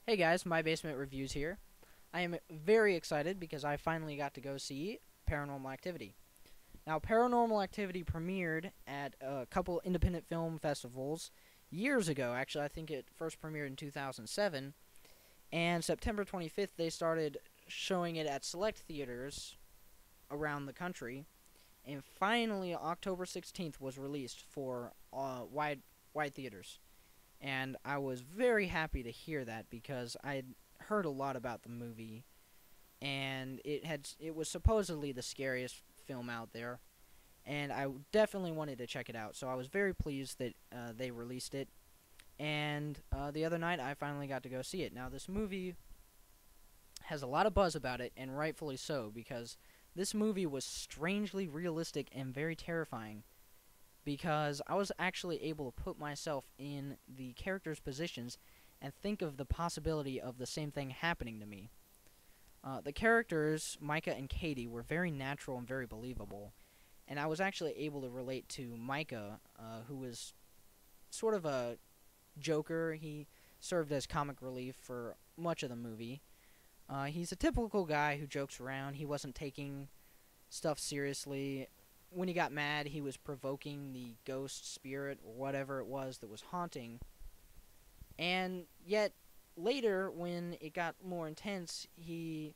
Hey guys, My Basement Reviews here. I am very excited because I finally got to go see Paranormal Activity. Now, Paranormal Activity premiered at a couple independent film festivals years ago. Actually, I think it first premiered in 2007. And September 25th, they started showing it at select theaters around the country. And finally, October 16th was released for wide theaters. And I was very happy to hear that because I had heard a lot about the movie, and it was supposedly the scariest film out there, and I definitely wanted to check it out. So I was very pleased that they released it, and the other night I finally got to go see it. Now this movie has a lot of buzz about it, and rightfully so, because this movie was strangely realistic and very terrifying because I was actually able to put myself in the characters' positions and think of the possibility of the same thing happening to me. The characters, Micah and Katie, were very natural and very believable, and I was actually able to relate to Micah, who was sort of a joker. He served as comic relief for much of the movie. He's a typical guy who jokes around. He wasn't taking stuff seriously. When he got mad, he was provoking the ghost spirit or whatever it was that was haunting. And yet, later, when it got more intense, he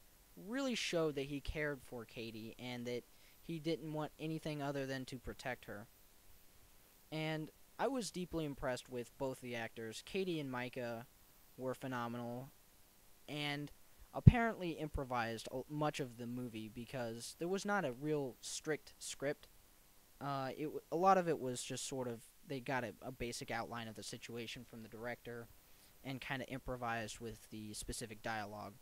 really showed that he cared for Katie and that he didn't want anything other than to protect her. And I was deeply impressed with both the actors. Katie and Micah were phenomenal and apparently improvised much of the movie because there was not a real strict script. A lot of it was just sort of they got a basic outline of the situation from the director and kind of improvised with the specific dialogue.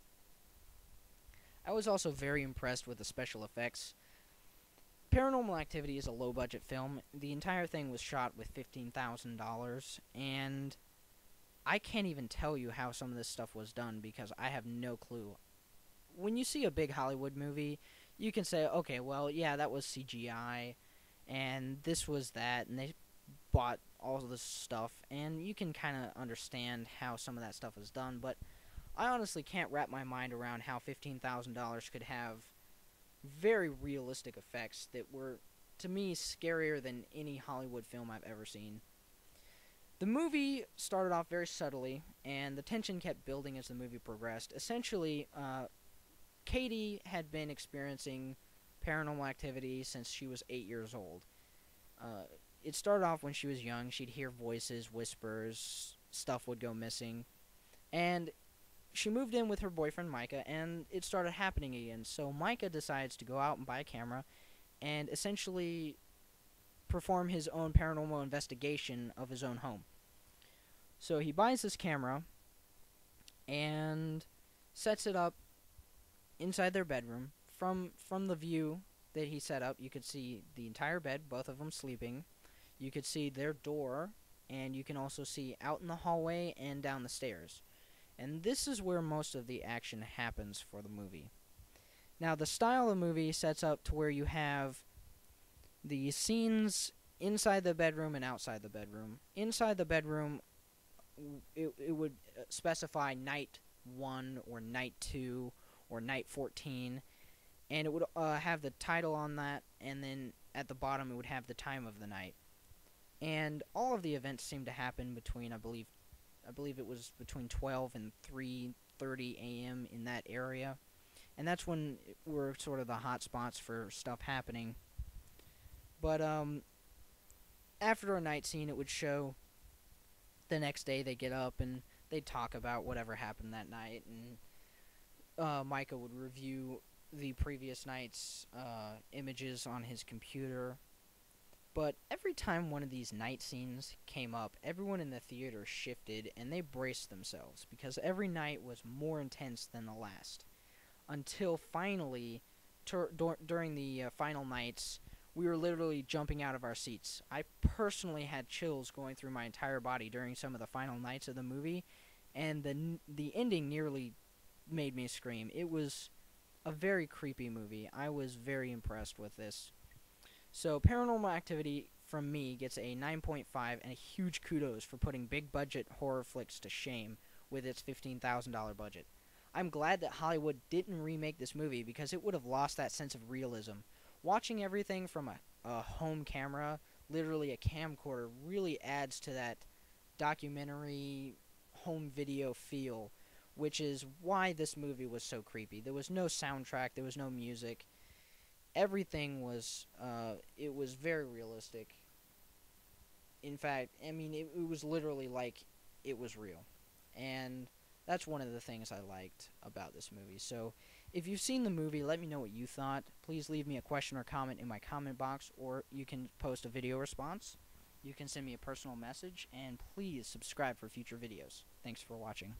I was also very impressed with the special effects. Paranormal Activity is a low budget film. The entire thing was shot with $15,000, and I can't even tell you how some of this stuff was done because I have no clue. When you see a big Hollywood movie, you can say, okay, well, yeah, that was CGI, and this was that, and they bought all of this stuff, and you can kind of understand how some of that stuff is done, but I honestly can't wrap my mind around how $15,000 could have very realistic effects that were, to me, scarier than any Hollywood film I've ever seen. The movie started off very subtly, and the tension kept building as the movie progressed. Essentially, Katie had been experiencing paranormal activity since she was 8 years old. It started off when she was young. She'd hear voices, whispers, stuff would go missing. And she moved in with her boyfriend Micah, and it started happening again. So Micah decides to go out and buy a camera and essentially perform his own paranormal investigation of his own home. So he buys this camera and sets it up inside their bedroom. From the view that he set up, you could see the entire bed, both of them sleeping. You could see their door, and you can also see out in the hallway and down the stairs. And this is where most of the action happens for the movie. Now, the style of the movie sets up to where you have the scenes inside the bedroom and outside the bedroom. Inside the bedroom, it would specify night 1 or night 2 or night 14, and it would have the title on that, and then at the bottom it would have the time of the night. And all of the events seemed to happen between, I believe it was between 12 and 3:30 a.m. in that area. And that's when were sort of the hot spots for stuff happening. But after a night scene, it would show the next day they get up and they talk about whatever happened that night, and Micah would review the previous night's images on his computer. But every time one of these night scenes came up, everyone in the theater shifted and they braced themselves because every night was more intense than the last. Until finally, during the final nights, we were literally jumping out of our seats. I personally had chills going through my entire body during some of the final nights of the movie, and the ending nearly made me scream. It was a very creepy movie. I was very impressed with this. So Paranormal Activity, from me, gets a 9.5 and a huge kudos for putting big budget horror flicks to shame with its $15,000 budget. I'm glad that Hollywood didn't remake this movie because it would have lost that sense of realism. Watching everything from a home camera, literally a camcorder, really adds to that documentary home video feel, which is why this movie was so creepy. There was no soundtrack, there was no music. Everything was, it was very realistic. In fact, I mean, it was literally like it was real. And that's one of the things I liked about this movie. So, if you've seen the movie, let me know what you thought. Please leave me a question or comment in my comment box, or you can post a video response. You can send me a personal message, and please subscribe for future videos. Thanks for watching.